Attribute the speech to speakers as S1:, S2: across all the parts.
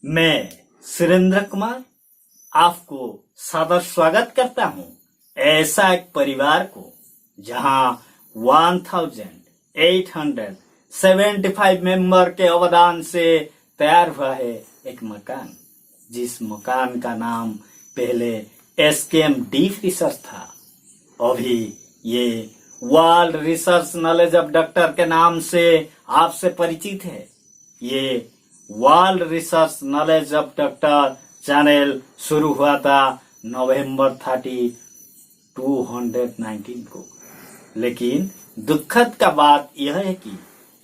S1: मैं सुरेंद्र कुमार आपको सादर स्वागत करता हूं ऐसा एक परिवार को जहां 1875 मेंबर के अवदान से तैयार हुआ है एक मकान, जिस मकान का नाम पहले एसकेएम डीप रिसर्च था। अभी ये world research knowledge of doctor के नाम से आपसे परिचित है। ये world research knowledge of doctor channel शुरू हुआ था नवंबर 30, 2019 को। लेकिन दुखद का बात यह है कि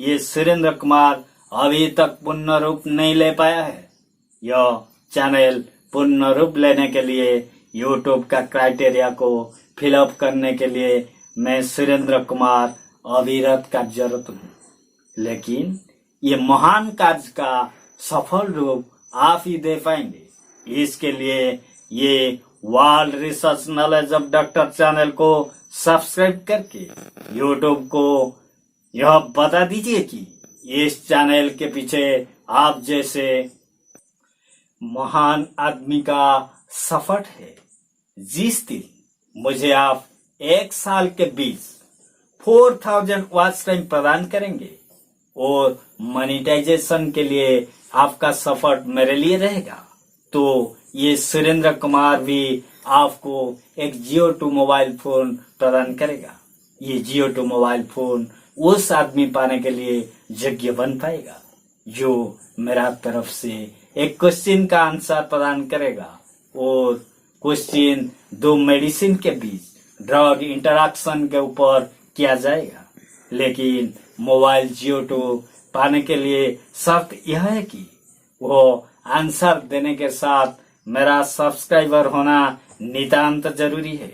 S1: ये सुरेंद्र कुमार अभी तक पूर्ण रूप नहीं ले पाया है। यह चैनल पूर्ण रूप लेने के लिए यूट्यूब का क्राइटेरिया को फिलअप करने के लिए मैं सुरेंद्र कुमार अविरत कार्यरत हूँ। लेकिन ये महान कार्य का सफल रूप आप ही दे पाएंगे। इसके लिए ये world research knowledge of doctor channel को सब्सक्राइब करके यूट्यूब को यह बता दीजिए कि इस चैनल के पीछे आप जैसे महान आदमी का सफर है। जिस दिन मुझे आप 1 साल के बीच 4000 वॉच टाइम प्रदान करेंगे और मोनेटाइजेशन के लिए आपका सपोर्ट मेरे लिए रहेगा, तो ये सुरेंद्र कुमार भी आपको एक जियो 2 मोबाइल फोन प्रदान करेगा। ये जियो 2 मोबाइल फोन उस आदमी पाने के लिए योग्य बन पाएगा जो मेरा तरफ से एक क्वेश्चन का आंसर प्रदान करेगा और क्वेश्चन 2 मेडिसिन के बीच ड्रग इंटरैक्शन के ऊपर किया जाएगा। लेकिन मोबाइल जियो 2 पाने के लिए शर्त यह है कि वो आंसर देने के साथ मेरा सब्सक्राइबर होना नितांत जरूरी है।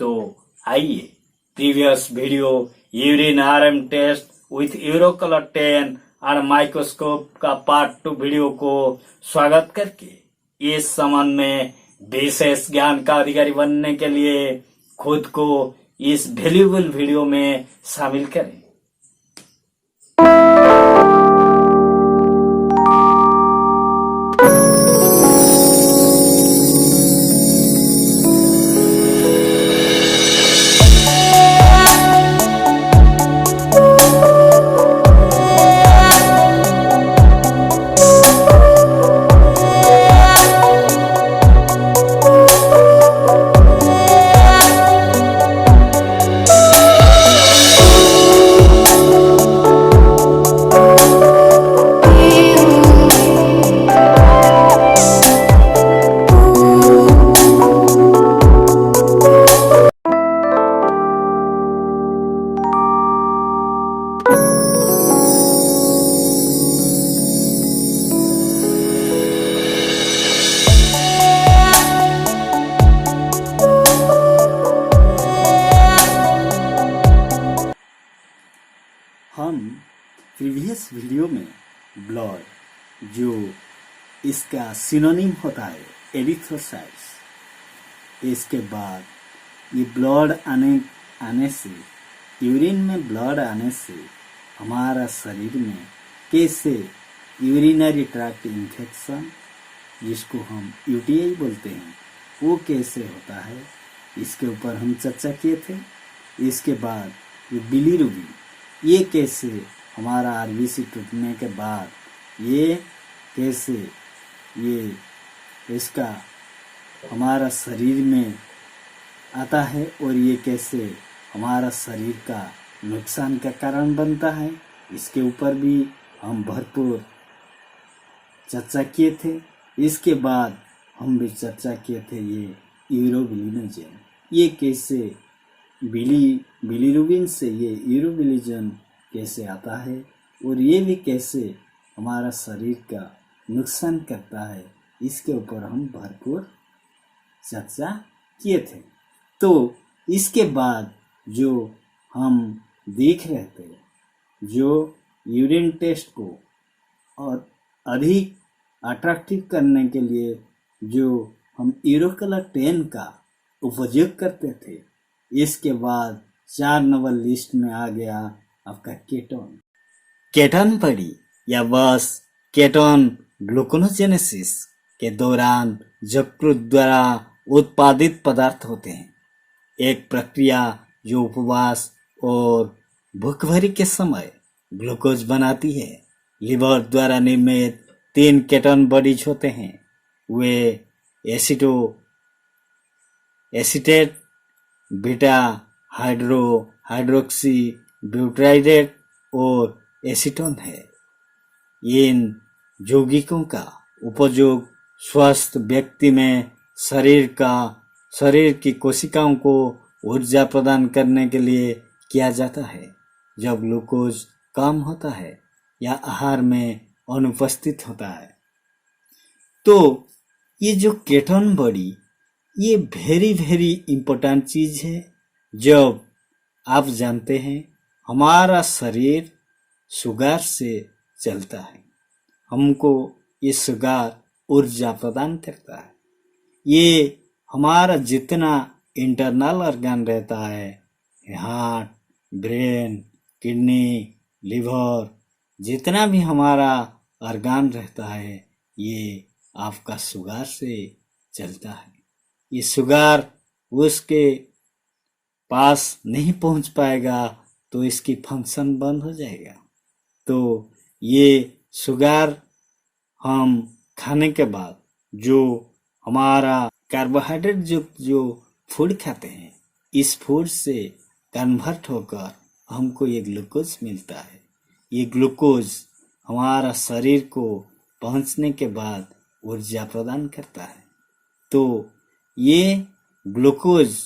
S1: तो आइए previous video urine RM test with urocolor 10 और माइक्रोस्कोप का पार्ट 2 वीडियो को स्वागत करके इस संबंध में विशेष ज्ञान का अधिकारी बनने के लिए खुद को इस वैल्यूएबल वीडियो में शामिल करें। हम प्रीवियस वीडियो में ब्लड, जो इसका सिनोनिम होता है एरिथ्रोसाइट्स, इसके बाद ये ब्लड आने से, यूरिन में ब्लड आने से हमारा शरीर में कैसे यूरिनरी ट्रैक्ट इन्फेक्शन, जिसको हम यूटीआई बोलते हैं, वो कैसे होता है, इसके ऊपर हम चर्चा किए थे। इसके बाद ये बिलीरुबिन, ये कैसे हमारा आरबीसी टूटने के बाद ये कैसे ये इसका हमारा शरीर में आता है और ये कैसे हमारा शरीर का नुकसान का कारण बनता है, इसके ऊपर भी हम भरपूर चर्चा किए थे। इसके बाद हम भी चर्चा किए थे ये यूरोबिलिनोजन, ये कैसे बिलीरुबिन से ये यूरोबिलिजन कैसे आता है और ये भी कैसे हमारा शरीर का नुकसान करता है, इसके ऊपर हम भरपूर चर्चा किए थे। तो इसके बाद जो हम देख रहे थे, जो यूरिन टेस्ट को और अधिक अट्रैक्टिव करने के लिए जो हम यूरोकलर 10 का उपयोग करते थे, इसके बाद 4 नंबर लिस्ट में आ गया आपका केटोन। केटोन पड़ी या बस केटोन ग्लूकोनोजेनेसिस के दौरान यकृत द्वारा उत्पादित पदार्थ होते हैं। एक प्रक्रिया जो उपवास और भूखमरी के समय ग्लूकोज बनाती है। लिवर द्वारा निर्मित 3 केटोन बॉडीज होते हैं। वे एसीटेट, बीटा हाइड्रोक्सी ब्यूटाइरेट और एसीटोन है। इन यौगिकों का उपयोग स्वस्थ व्यक्ति में शरीर की कोशिकाओं को ऊर्जा प्रदान करने के लिए किया जाता है जब ग्लूकोज कम होता है या आहार में अनुपस्थित होता है। तो ये जो केटोन बॉडी, ये वेरी इम्पोर्टेंट चीज है। जब आप जानते हैं हमारा शरीर शुगर से चलता है, हमको ये शुगर ऊर्जा प्रदान करता है। ये हमारा जितना इंटरनल ऑर्गन रहता है, हार्ट, ब्रेन, किडनी, लिवर, जितना भी हमारा ऑर्गन रहता है, ये आपका शुगर से चलता है। ये शुगर उसके पास नहीं पहुंच पाएगा तो इसकी फंक्शन बंद हो जाएगा। तो ये शुगर हम खाने के बाद जो हमारा कार्बोहाइड्रेट जो फूड खाते हैं, इस फूड से कन्वर्ट होकर हमको ये ग्लूकोज मिलता है। ये ग्लूकोज हमारा शरीर को पहुंचने के बाद ऊर्जा प्रदान करता है। तो ये ग्लूकोज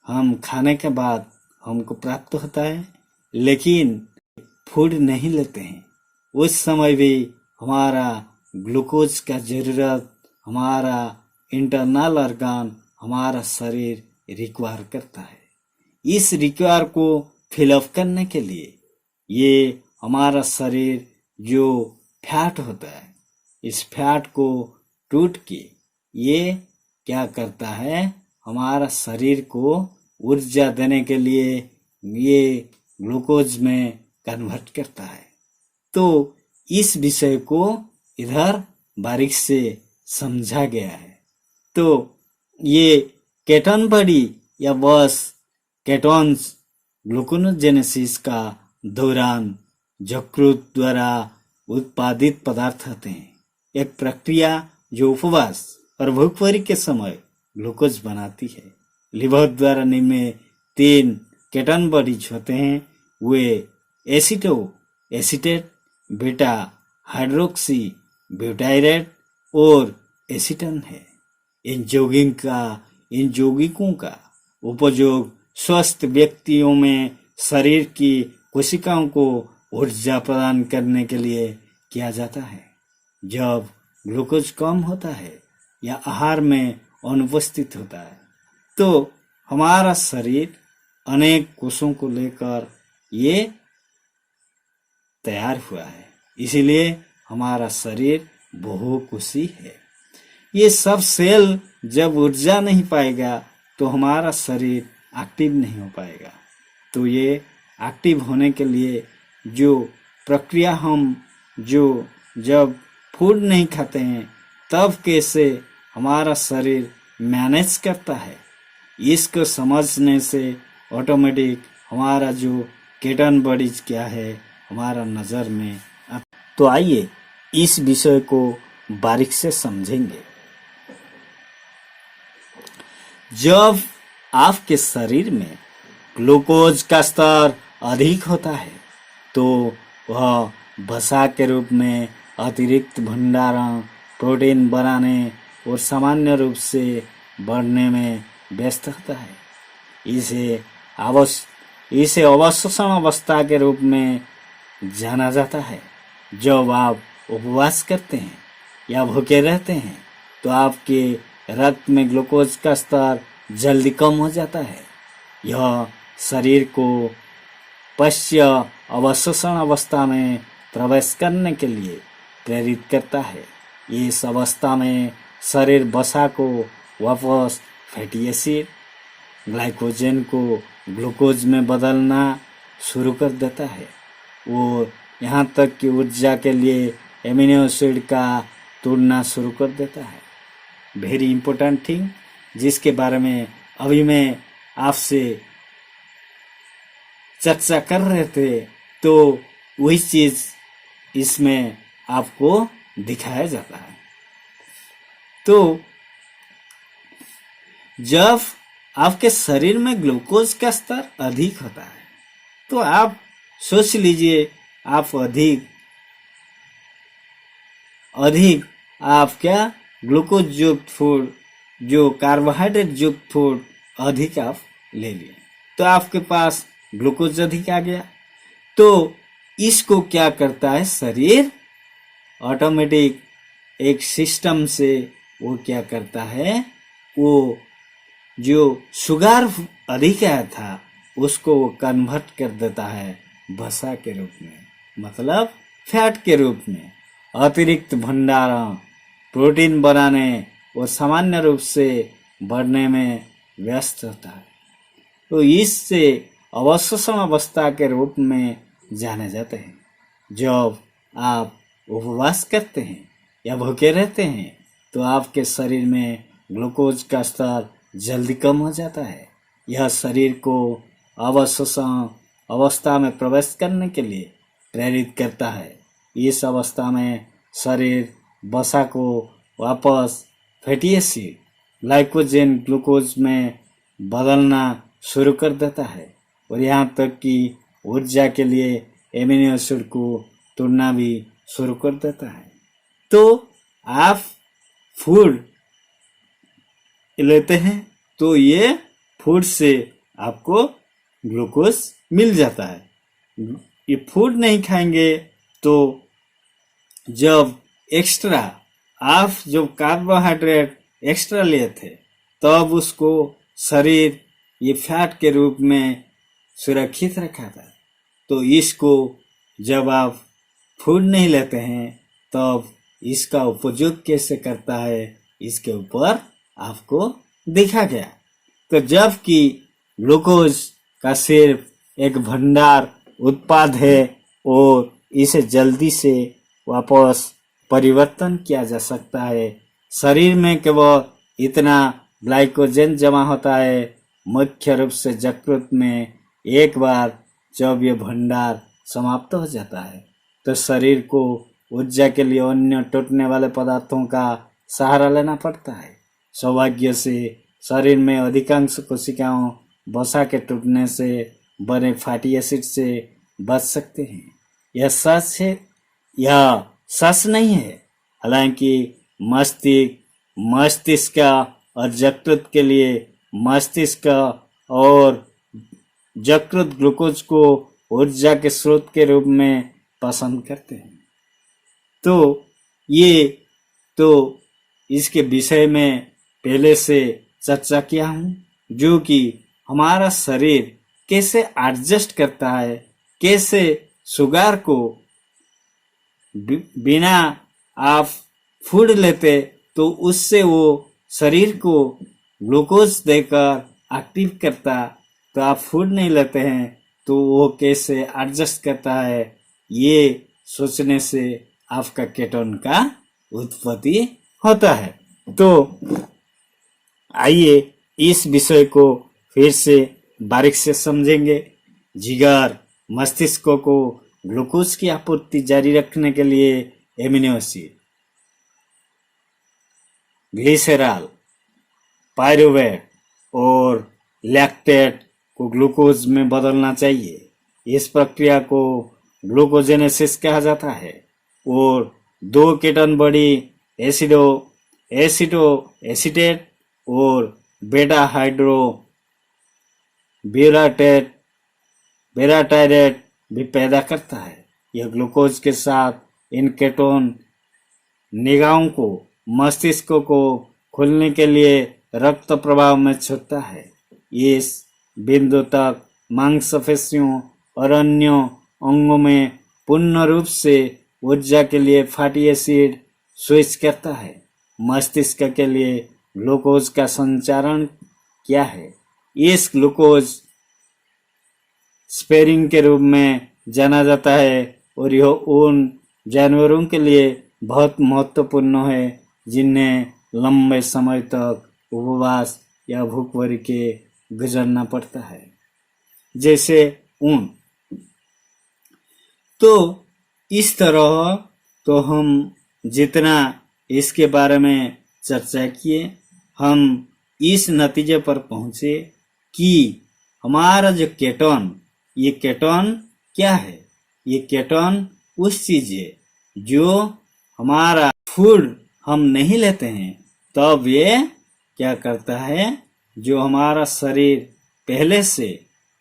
S1: हम खाने के बाद हमको प्राप्त होता है, लेकिन फूड नहीं लेते हैं उस समय भी हमारा ग्लूकोज का जरूरत हमारा इंटरनल ऑर्गन, हमारा शरीर रिक्वायर करता है। इस रिक्वायर को फिलअप करने के लिए ये हमारा शरीर जो फैट होता है, इस फैट को टूट के ये क्या करता है, हमारा शरीर को ऊर्जा देने के लिए ये ग्लूकोज में कन्वर्ट करता है। तो इस विषय को इधर बारीक से समझा गया है। तो ये केटोन बॉडी या बस केटोन्स ग्लूकोनोजेनेसिस का दौरान यकृत द्वारा उत्पादित पदार्थ होते हैं। एक प्रक्रिया जो उपवास और भूखमरी के समय ग्लूकोज बनाती है। लिवर द्वारा निर्मित 3 केटोन बॉडीज होते हैं। वे एसीटेट, बीटा हाइड्रोक्सी ब्यूटाइरेट और एसीटोन है। इन यौगिकों का उपयोग स्वस्थ व्यक्तियों में शरीर की कोशिकाओं को ऊर्जा प्रदान करने के लिए किया जाता है जब ग्लूकोज कम होता है या आहार में अनुपस्थित होता है। तो हमारा शरीर अनेक कोषों को लेकर ये तैयार हुआ है, इसीलिए हमारा शरीर बहुकोषी है। ये सब सेल जब ऊर्जा नहीं पाएगा तो हमारा शरीर एक्टिव नहीं हो पाएगा। तो ये एक्टिव होने के लिए जो प्रक्रिया हम जब फूड नहीं खाते हैं तब कैसे हमारा शरीर मैनेज करता है, इसको समझने से ऑटोमेटिक हमारा जो केटोन बॉडीज क्या है हमारा नजर में। तो आइए इस विषय को बारीक से समझेंगे। जब आपके शरीर में ग्लूकोज का स्तर अधिक होता है तो वह वसा के रूप में अतिरिक्त भंडारण, प्रोटीन बनाने और सामान्य रूप से बढ़ने में व्यस्त होता है। इसे अवशोषण अवस्था के रूप में जाना जाता है। जब आप उपवास करते हैं या भूखे रहते हैं तो आपके रक्त में ग्लूकोज का स्तर जल्दी कम हो जाता है। यह शरीर को पश्य अवशोषण अवस्था में प्रवेश करने के लिए प्रेरित करता है। इस अवस्था में शरीर वसा को वापस फैटी एसिड, ग्लाइकोजन को ग्लूकोज में बदलना शुरू कर देता है और यहाँ तक कि ऊर्जा के लिए एमिनो एसिड का तोड़ना शुरू कर देता है। वेरी इंपॉर्टेंट थिंग, जिसके बारे में अभी मैं आपसे चर्चा कर रहे थे, तो वही चीज इसमें आपको दिखाया जाता है। तो जब आपके शरीर में ग्लूकोज का स्तर अधिक होता है, तो आप सोच लीजिए, आप अधिक आप क्या ग्लूकोज युक्त फूड, जो कार्बोहाइड्रेट युक्त फूड अधिक आप ले लिए, तो आपके पास ग्लूकोज अधिक आ गया। तो इसको क्या करता है शरीर, ऑटोमेटिक एक सिस्टम से वो क्या करता है, वो जो शुगर अधिक आया था उसको वो कन्वर्ट कर देता है वसा के रूप में, मतलब फैट के रूप में। अतिरिक्त भंडारण प्रोटीन बनाने और सामान्य रूप से बढ़ने में व्यस्त होता है। तो इससे अवशोषण अवस्था के रूप में जाने जाते हैं। जब आप उपवास करते हैं या भूखे रहते हैं, तो आपके शरीर में ग्लूकोज का स्तर जल्दी कम हो जाता है। यह शरीर को अवशोषण अवस्था में प्रवेश करने के लिए प्रेरित करता है। इस अवस्था में शरीर वसा को वापस फैटी एसिड, ग्लाइकोजन, ग्लूकोज में बदलना शुरू कर देता है और यहाँ तक कि ऊर्जा के लिए एमिनो एसिड को तोड़ना भी शुरू कर देता है। तो आप फूड लेते हैं तो ये फूड से आपको ग्लूकोज मिल जाता है। ये फूड नहीं खाएंगे तो जब एक्स्ट्रा आप जो कार्बोहाइड्रेट एक्स्ट्रा लिए थे, तब उसको शरीर ये फैट के रूप में सुरक्षित रखा था। तो इसको जब आप फूड नहीं लेते हैं, तब इसका उपयोग कैसे करता है, इसके ऊपर आपको देखा गया। तो जबकि ग्लूकोज का सिर्फ एक भंडार उत्पाद है और इसे जल्दी से वापस परिवर्तन किया जा सकता है। शरीर में केवल इतना ग्लाइकोजन जमा होता है, मुख्य रूप से यकृत में। एक बार जब ये भंडार समाप्त हो जाता है, तो शरीर को ऊर्जा के लिए अन्य टूटने वाले पदार्थों का सहारा लेना पड़ता है। सौभाग्य से शरीर में अधिकांश कोशिकाओं वसा के टूटने से बने फैटी एसिड से बच सकते हैं। यह सच है, यह सच नहीं है। हालांकि मस्तिष्क और यकृत के लिए मस्तिष्क और यकृत ग्लूकोज को ऊर्जा के स्रोत के रूप में पसंद करते हैं। तो इसके विषय में पहले से चर्चा किया हूँ, जो कि हमारा शरीर कैसे एडजस्ट करता है, कैसे शुगर को बिना आप फूड लेते तो उससे वो शरीर को ग्लूकोज देकर एक्टिव करता, तो आप फूड नहीं लेते हैं तो वो कैसे एडजस्ट करता है, ये सोचने से आपका केटोन का उत्पत्ति होता है। तो आइए इस विषय को फिर से बारीक से समझेंगे। जिगर मस्तिष्क को ग्लूकोज की आपूर्ति जारी रखने के लिए एमिनो एसिड, ग्लिसरॉल, पायरुवेट और लैक्टेट को ग्लूकोज में बदलना चाहिए। इस प्रक्रिया को ग्लूकोजेनेसिस कहा जाता है और दो केटन बॉडी एसिटेट और बेटा हाइड्रो बेराटायरेट भी पैदा करता है। यह ग्लूकोज के साथ इन केटोन निगाहों को मस्तिष्क को खुलने के लिए रक्त प्रवाह में छोड़ता है। इस बिंदु तक मांसपेशियों और अन्य अंगों में पूर्ण रूप से ऊर्जा के लिए फैटी एसिड स्विच करता है। मस्तिष्क के लिए ग्लूकोज का संचारण क्या है? इस ग्लूकोज स्पेरिंग के रूप में जाना जाता है और यह उन जानवरों के लिए बहुत महत्वपूर्ण है, जिन्हें लंबे समय तक उपवास या भूखमरी के गुजरना पड़ता है, जैसे ऊन। तो इस तरह तो हम जितना इसके बारे में चर्चा किए, हम इस नतीजे पर पहुंचे कि हमारा जो केटोन, ये केटोन क्या है? ये केटोन उस चीज है जो हमारा फूड हम नहीं लेते हैं, तब ये क्या करता है, जो हमारा शरीर पहले से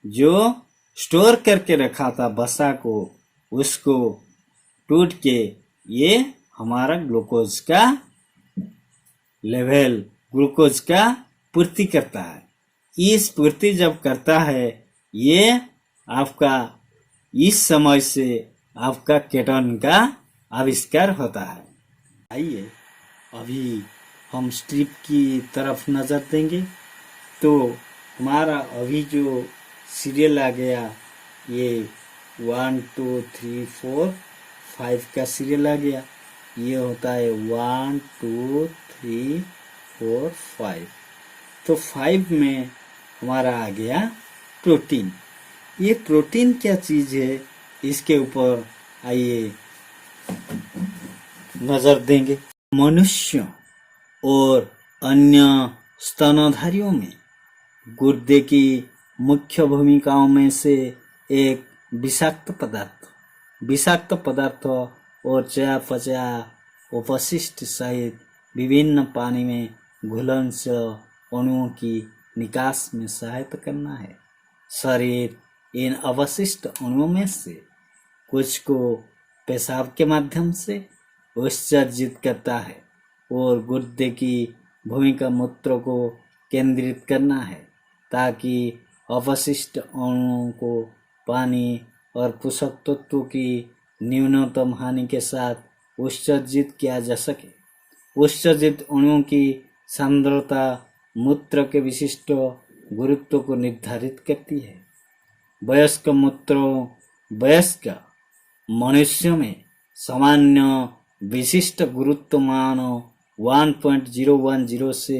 S1: जो स्टोर करके रखा था वसा को, उसको टूट के ये हमारा ग्लूकोज का लेवल, ग्लूकोज का पूर्ति करता है। इस पूर्ति जब करता है, ये आपका इस समय से आपका केटोन का आविष्कार होता है। आइए अभी हम स्ट्रिप की तरफ नजर देंगे। तो हमारा अभी जो सीरियल आ गया, ये 1 2 3 4 5 का सीरियल आ गया। ये होता है 1 2 3 4 5। तो 5 में हमारा आ गया प्रोटीन। ये प्रोटीन क्या चीज है, इसके ऊपर आइए नजर देंगे। मनुष्य और अन्य स्तनधारियों में गुर्दे की मुख्य भूमिकाओं में से एक विषाक्त पदार्थ और चयापचय अपशिष्ट सहित विभिन्न पानी में घुलनशील अणुओं की निकास में सहायता करना है। शरीर इन अवशिष्ट अणुओं में से कुछ को पेशाब के माध्यम से उत्सर्जित करता है और गुर्दे की भूमिका मूत्र को केंद्रित करना है, ताकि अवशिष्ट अणुओं को पानी और पोषक तत्वों की न्यूनतम हानि के साथ उत्सर्जित किया जा सके। उत्सर्जित अणुओं की सांद्रता मूत्र के विशिष्ट गुरुत्व को निर्धारित करती है। वयस्क मनुष्यों में सामान्य विशिष्ट गुरुत्व मान 1.010 से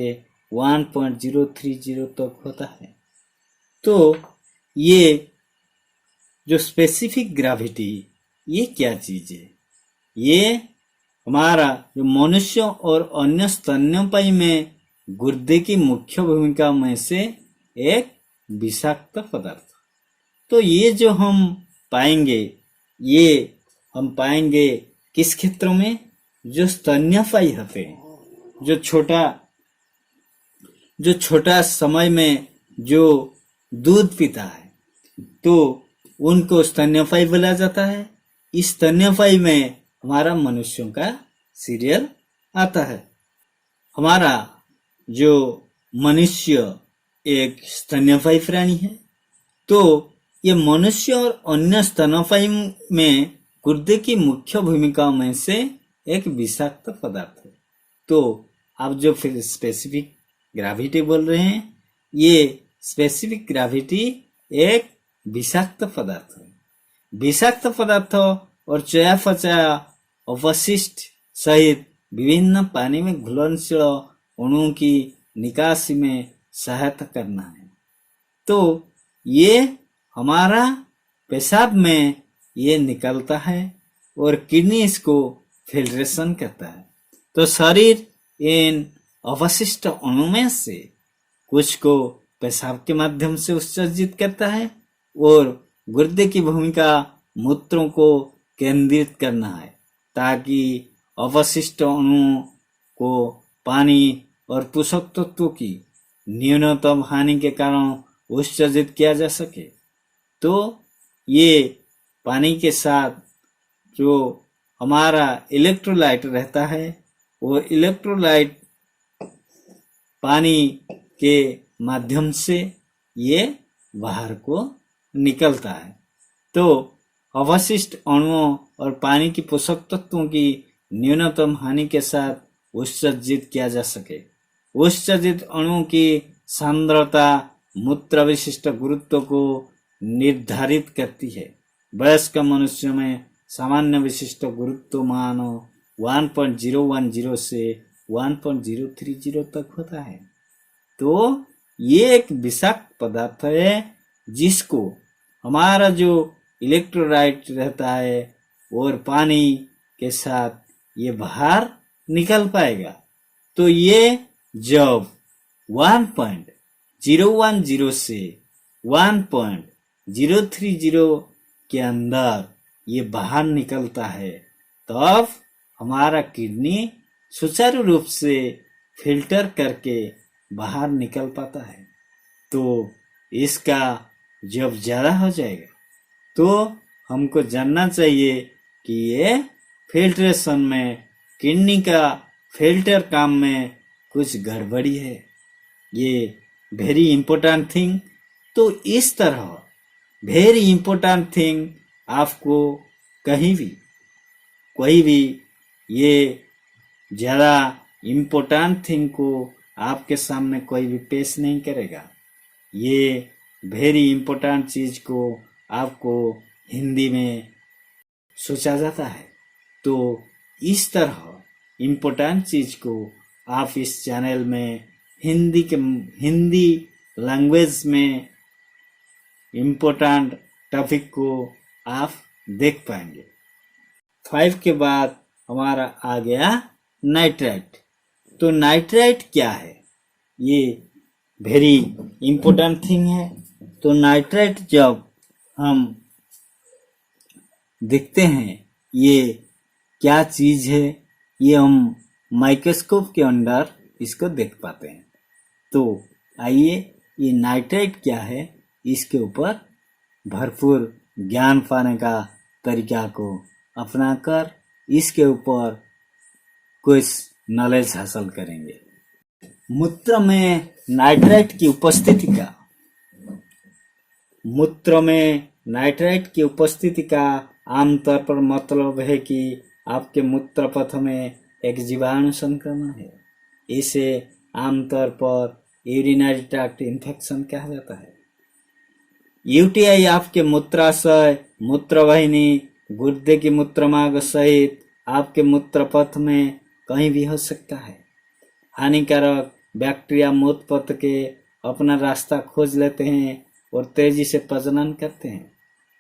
S1: 1.030 तक होता है। तो ये जो स्पेसिफिक ग्रेविटी, ये क्या चीज है? ये हमारा जो मनुष्य और अन्य स्तन्यपायी में गुर्दे की मुख्य भूमिका में से एक विषाक्त पदार्थ। तो ये जो हम पाएंगे, ये हम पाएंगे किस क्षेत्रों में? जो स्तन्यपायी होते हैं, जो छोटा समय में जो दूध पीता है, तो उनको स्तन्यपायी बोला जाता है। इस स्तन्यपायी में हमारा मनुष्यों का सीरियल आता है। हमारा जो मनुष्य एक स्तन्यपायी प्राणी है, तो ये मनुष्य और अन्य स्तनपायी में गुर्दे की मुख्य भूमिकाओं में से एक विषाक्त पदार्थ है। तो आप जो फिर स्पेसिफिक ग्रेविटी बोल रहे हैं, ये स्पेसिफिक ग्रेविटी एक विषाक्त पदार्थ है। विषाक्त पदार्थ और चयापचय अवशिष्ट सहित विभिन्न पानी में घुलनशील अणुओं की निकासी में सहायता करना है। तो ये हमारा पेशाब में ये निकलता है और किडनी इसको फिल्ट्रेशन करता है। तो शरीर इन अवशिष्ट अणुओं में से कुछ को पेशाब के माध्यम से उत्सर्जित करता है और गुर्दे की भूमिका मूत्रों को केंद्रित करना है, ताकि अवशिष्ट अणुओं को पानी और पोषक तत्वों की न्यूनतम हानि के कारण उत्सर्जित किया जा सके। तो ये पानी के साथ जो हमारा इलेक्ट्रोलाइट रहता है, वो इलेक्ट्रोलाइट पानी के माध्यम से ये बाहर को निकलता है। तो अवशिष्ट अणुओं और पानी की पोषक तत्वों की न्यूनतम हानि के साथ उत्सर्जित किया जा सके। उत्सर्जित अणुओं की सांद्रता मूत्र विशिष्ट गुरुत्व को निर्धारित करती है। वयस्क मनुष्यों में सामान्य विशिष्ट गुरुत्व मान 1.010 से 1.030 तक होता है। तो ये एक विषाक्त पदार्थ है जिसको हमारा जो इलेक्ट्रोलाइट रहता है और पानी के साथ ये बाहर निकल पाएगा। तो ये जब 1.010 से 1.030 के अंदर ये बाहर निकलता है तब हमारा किडनी सुचारू रूप से फिल्टर करके बाहर निकल पाता है। तो इसका जब ज़्यादा हो जाएगा तो हमको जानना चाहिए कि ये फिल्ट्रेशन में किडनी का फिल्टर काम में कुछ गड़बड़ी है। ये वेरी इम्पोर्टेंट थिंग। तो इस तरह वेरी इम्पोर्टेंट थिंग आपको कहीं भी कोई भी ये ज़्यादा इम्पोर्टेंट थिंग को आपके सामने कोई भी पेश नहीं करेगा। ये वेरी इम्पोर्टेंट चीज़ को आपको हिंदी में सोचा जाता है। तो इस तरह इम्पोर्टेंट चीज़ को आप इस चैनल में हिंदी लैंग्वेज में इम्पोर्टेंट टॉपिक को आप देख पाएंगे। 5 के बाद हमारा आ गया नाइट्राइट। तो नाइट्राइट क्या है? ये वेरी इम्पोर्टेंट थिंग है। तो नाइट्राइट जब हम देखते हैं ये क्या चीज़ है, ये हम माइक्रोस्कोप के अंदर इसको देख पाते हैं। तो आइए ये नाइट्राइट क्या है इसके ऊपर भरपूर ज्ञान पाने का तरीका को अपनाकर इसके ऊपर कुछ नॉलेज हासिल करेंगे। मूत्र में नाइट्राइट की उपस्थिति का आमतौर पर मतलब है कि आपके मूत्र पथ में एक जीवाणु संक्रमण है। इसे आमतौर पर यूरिनरी ट्रैक्ट इन्फेक्शन कहा जाता है। यूटीआई आपके मूत्राशय, मूत्रवाहिनी, गुर्दे की मूत्रमार्ग सहित आपके मूत्रपथ में कहीं भी हो सकता है। हानिकारक बैक्टीरिया मूत्रपथ के अपना रास्ता खोज लेते हैं और तेजी से प्रजनन करते हैं।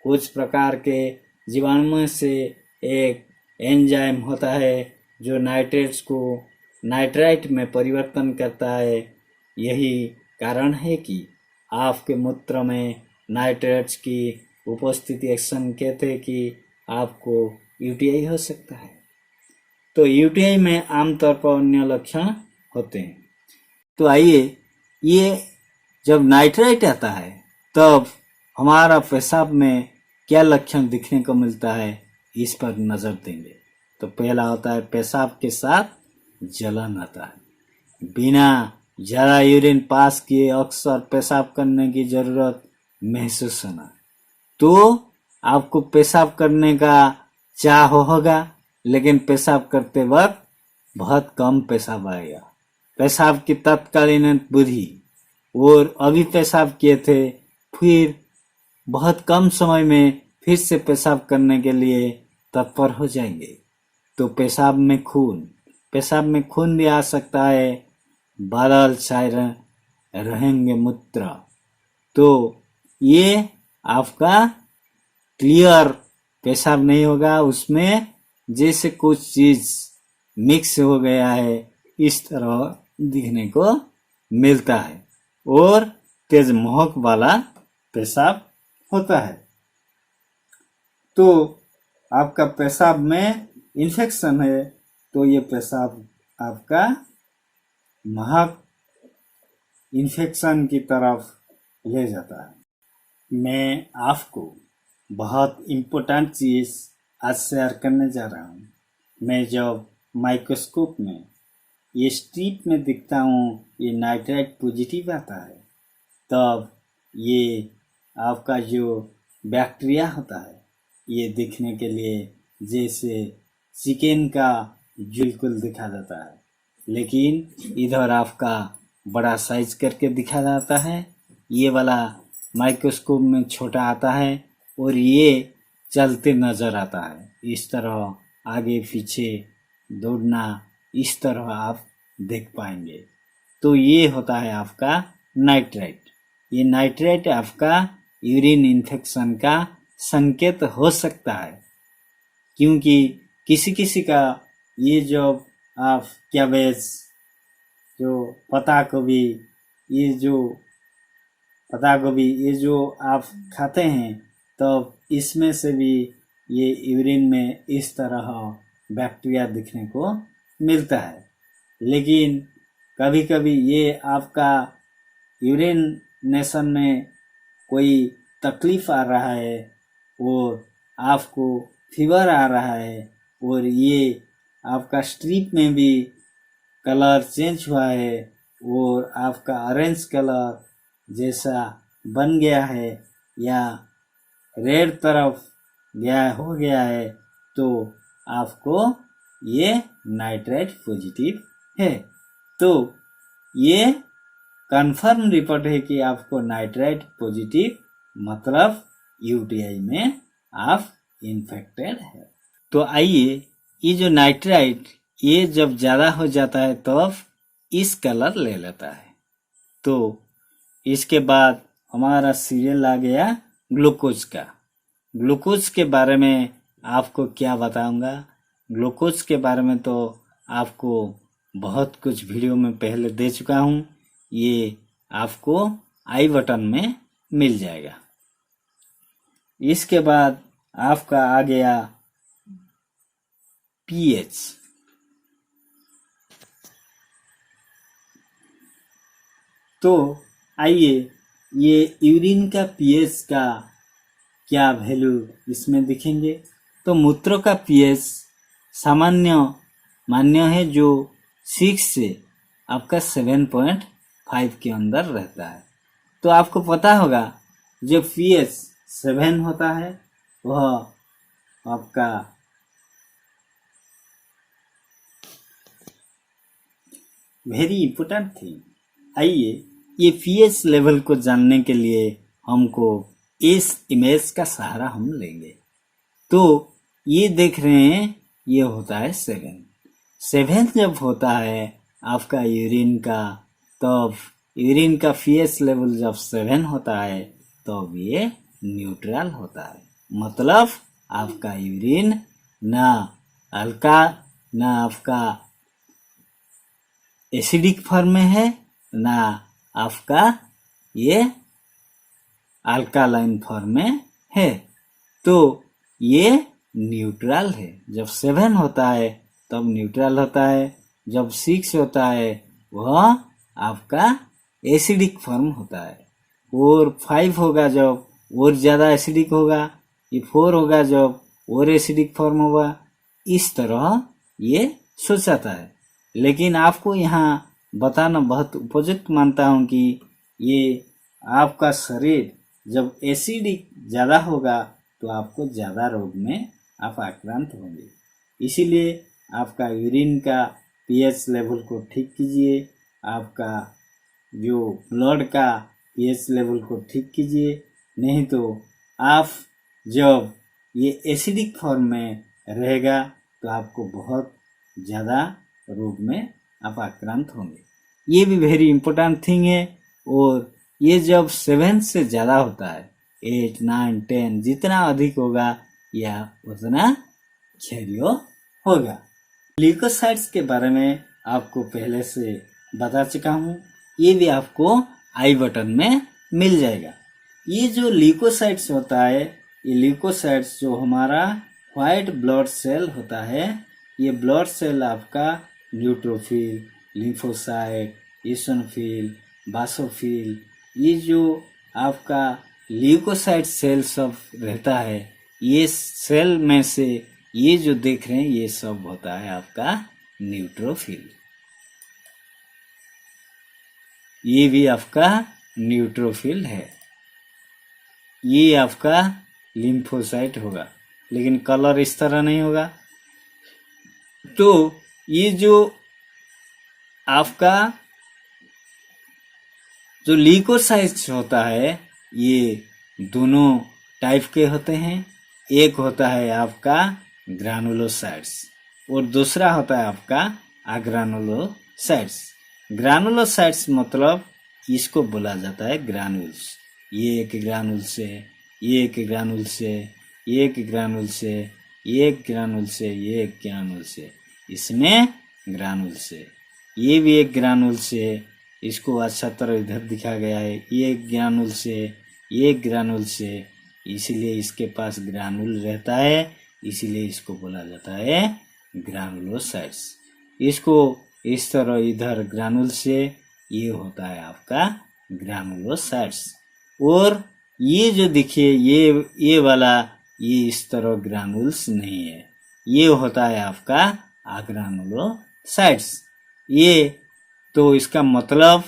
S1: कुछ प्रकार के जीवाणुओं से एक एंजाइम होता है जो नाइट्रेट्स को नाइट्राइट में परिवर्तन करता है। यही कारण है कि आपके मूत्र में नाइट्रेट्स की उपस्थिति एक संकेत है कि आपको यूटीआई हो सकता है। तो यूटीआई में आमतौर पर अन्य लक्षण होते हैं। तो आइए ये जब नाइट्राइट आता है तब हमारा पेशाब में क्या लक्षण दिखने को मिलता है इस पर नजर देंगे। तो पहला होता है पेशाब के साथ जलन आता है। बिना ज़्यादा यूरिन पास किए अक्सर पेशाब करने की जरूरत महसूस होना। तो आपको पेशाब करने का चाह होगा लेकिन पेशाब करते वक्त बहुत कम पेशाब आएगा। पेशाब की तत्कालीन बुद्धि और अभी पेशाब किए थे फिर बहुत कम समय में फिर से पेशाब करने के लिए तत्पर हो जाएंगे। तो पेशाब में खून भी आ सकता है। बादल छाए रहेंगे मूत्र। तो ये आपका क्लियर पेशाब नहीं होगा, उसमें जैसे कुछ चीज मिक्स हो गया है इस तरह दिखने को मिलता है और तेज महक वाला पेशाब होता है। तो आपका पेशाब में इन्फेक्शन है तो ये पेशाब आपका महक इन्फेक्शन की तरफ ले जाता है। मैं आपको बहुत इम्पोर्टेंट चीज़ आज शेयर करने जा रहा हूँ। मैं जब माइक्रोस्कोप में ये स्ट्रिप में दिखता हूँ ये नाइट्राइट पॉजिटिव आता है तब ये आपका जो बैक्टीरिया होता है ये दिखने के लिए जैसे चिकन का बिल्कुल दिखा जाता है, लेकिन इधर आपका बड़ा साइज करके दिखा जाता है। ये वाला माइक्रोस्कोप में छोटा आता है और ये चलते नजर आता है। इस तरह आगे पीछे दौड़ना, इस तरह आप देख पाएंगे। तो ये होता है आपका नाइट्रेट। ये नाइट्रेट आपका यूरिन इन्फेक्शन का संकेत हो सकता है, क्योंकि किसी किसी का ये जो आप कैबेज, जो पत्ता गोभी, ये जो आप खाते हैं, तो इसमें से भी ये यूरिन में इस तरह बैक्टीरिया दिखने को मिलता है। लेकिन कभी कभी ये आपका यूरिनेशन में कोई तकलीफ आ रहा है और आपको फीवर आ रहा है और ये आपका स्ट्रिप में भी कलर चेंज हुआ है और आपका ऑरेंज कलर जैसा बन गया है या रेड तरफ हो गया है, तो आपको ये नाइट्रेट पॉजिटिव है। तो ये कंफर्म रिपोर्ट है कि आपको नाइट्रेट पॉजिटिव, मतलब यूटीआई में आप इन्फेक्टेड है। तो आइए, ये जो नाइट्रेट ये जब ज़्यादा हो जाता है तब इस कलर ले लेता है। तो इसके बाद हमारा सीरियल आ गया ग्लूकोज का। ग्लूकोज के बारे में आपको क्या बताऊंगा। ग्लूकोज के बारे में तो आपको बहुत कुछ वीडियो में पहले दे चुका हूं, ये आपको आई बटन में मिल जाएगा। इसके बाद आपका आ गया पीएच। तो आइए, ये यूरिन का पीएच का क्या वैल्यू इसमें दिखेंगे। तो मूत्र का पीएच सामान्य मान्य है, जो 6 से आपका 7.5 के अंदर रहता है। तो आपको पता होगा जो पीएच 7 होता है वह आपका वेरी इंपोर्टेंट थिंग। आइए, ये पीएच लेवल को जानने के लिए हमको इस इमेज का सहारा हम लेंगे। तो ये देख रहे हैं, ये होता है 7 जब होता है आपका यूरिन का, तब यूरिन का पीएच लेवल जब 7 होता है तब ये न्यूट्रल होता है। मतलब आपका यूरिन ना हल्का ना आपका एसिडिक फॉर्म में है, ना आपका ये अल्कालाइन फॉर्म में है। तो ये न्यूट्रल है। जब 7 होता है तब न्यूट्रल होता है, जब 6 होता है वह आपका एसिडिक फॉर्म होता है, और 5 होगा जब और ज़्यादा एसिडिक होगा, ये 4 होगा जब और एसिडिक फॉर्म होगा। इस तरह ये सोचाता है। लेकिन आपको यहाँ बताना बहुत उपयुक्त मानता हूँ कि ये आपका शरीर जब एसिडिक ज़्यादा होगा तो आपको ज़्यादा रोग में आप आक्रांत होंगे। इसीलिए आपका यूरिन का पीएच लेवल को ठीक कीजिए, आपका जो ब्लड का पीएच लेवल को ठीक कीजिए, नहीं तो आप जब ये एसिडिक फॉर्म में रहेगा तो आपको बहुत ज़्यादा रोग में आप आक्रांत होंगे। ये भी वेरी इंपॉर्टेंट थिंग है। और ये जब 7 से ज़्यादा होता है, 8, 9, 10 जितना अधिक होगा या उतना खैरियो होगा। ल्यूकोसाइट्स के बारे में आपको पहले से बता चुका हूँ, ये भी आपको आई बटन में मिल जाएगा। ये जो ल्यूकोसाइट्स होता है, ये ल्यूकोसाइट्स जो हमारा व्हाइट ब्लड सेल होता है, ये ब्लड सेल आपका न्यूट्रोफिल, लिम्फोसाइट, ईओसिनोफिल, बासोफिल, ये जो आपका ल्यूकोसाइट सेल सब रहता है, ये सेल में से ये जो देख रहे हैं ये सब होता है आपका न्यूट्रोफिल। ये भी आपका न्यूट्रोफिल है। ये आपका लिम्फोसाइट होगा, लेकिन कलर इस तरह नहीं होगा। तो ये जो आपका जो ल्यूकोसाइट्स होता है, ये दोनों टाइप के होते हैं। एक होता है आपका ग्रानुलोसाइट्स, और दूसरा होता है आपका अग्रानुलोसाइट्स। ग्रानुलोसाइट्स मतलब इसको बोला जाता है ग्रानुल्स। ये एक ग्रानुल से, ये एक ग्रानुल से, ये एक ग्रानुल से, ये एक ग्रानुल से, ये एक ग्रानुल से, इसमें ग्रानुल से, ये भी एक ग्रानुल से, इसको अच्छा तरह इधर दिखा गया है, ये एक ग्रानुल से, ये एक ग्रानुल से, इसीलिए इसके पास ग्रानुल रहता है, इसीलिए इसको बोला जाता है ग्रानुलोसाइट्स। इसको इस तरह इधर ग्रानुल से, ये होता है आपका ग्रानुलोसाइट्स। और ये जो देखिए ये वाला, ये इस तरह ग्रानुल्स नहीं है, ये होता है आपका अग्रानुलोसाइट्स। ये तो इसका मतलब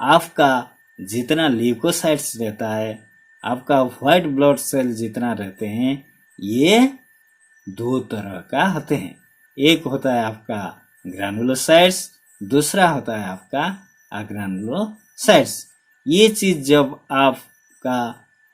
S1: आपका जितना ल्यूकोसाइट्स रहता है, आपका व्हाइट ब्लड सेल जितना रहते हैं, ये दो तरह का होते हैं। एक होता है आपका ग्रानुलोसाइट्स, दूसरा होता है आपका अग्रानुलोसाइट्स। ये चीज जब आपका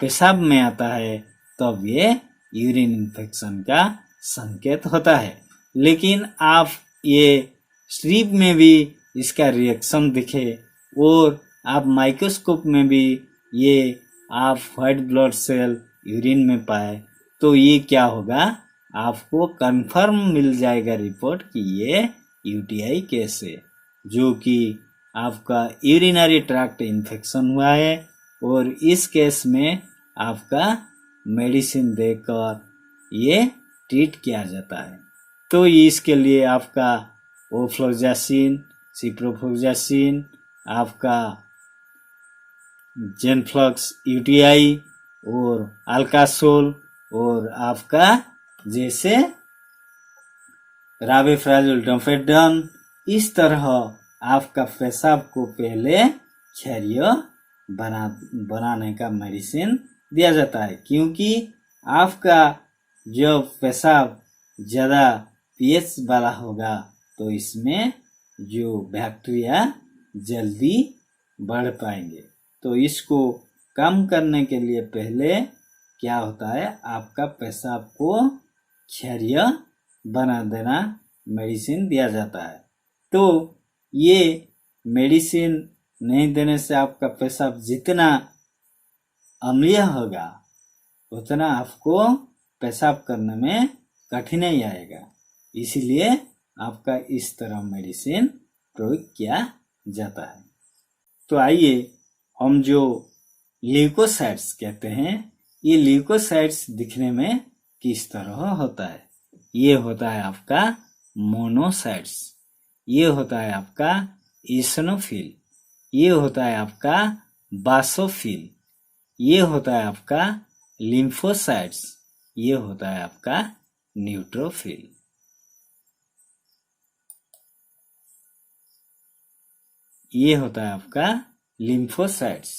S1: पेशाब में आता है तब ये यूरिन इन्फेक्शन का संकेत होता है। लेकिन आप ये स्लीप में भी इसका रिएक्शन दिखे और आप माइक्रोस्कोप में भी ये आप व्हाइट ब्लड सेल यूरिन में पाए तो ये क्या होगा, आपको कंफर्म मिल जाएगा रिपोर्ट कि ये यूटीआई केस है, जो कि आपका यूरिनरी ट्रैक्ट इन्फेक्शन हुआ है। और इस केस में आपका मेडिसिन देकर ये ट्रीट किया जाता है। तो इसके लिए आपका ओफ्लोक्सासिन, सिप्रोफ्लोक्सासिन, आपका जेनफ्लक्स यूटीआई और अल्कासोल और आपका जैसे राबिफ्राजोल डोफेडन, इस तरह आपका पेशाब को पहले क्षारीय बनाने का मेडिसिन दिया जाता है। क्योंकि आपका जब पेशाब ज़्यादा पीएच वाला होगा तो इसमें जो बैक्टीरिया जल्दी बढ़ पाएंगे। तो इसको कम करने के लिए पहले क्या होता है, आपका पेशाब को क्षारीय बना देना मेडिसिन दिया जाता है। तो ये मेडिसिन नहीं देने से आपका पेशाब जितना अम्लीय होगा उतना आपको पेशाब करने में कठिनाई आएगा। इसीलिए आपका इस तरह मेडिसिन प्रयोग किया जाता है। तो आइए हम जो ल्यूकोसाइट्स कहते हैं, ये ल्यूकोसाइट्स दिखने में किस तरह होता है। ये होता है आपका मोनोसाइट्स, ये होता है आपका ईसनोफिल, ये होता है आपका बासोफिल, ये होता है आपका लिम्फोसाइट्स, ये होता है आपका न्यूट्रोफिल। ये होता है आपका लिम्फोसाइट्स।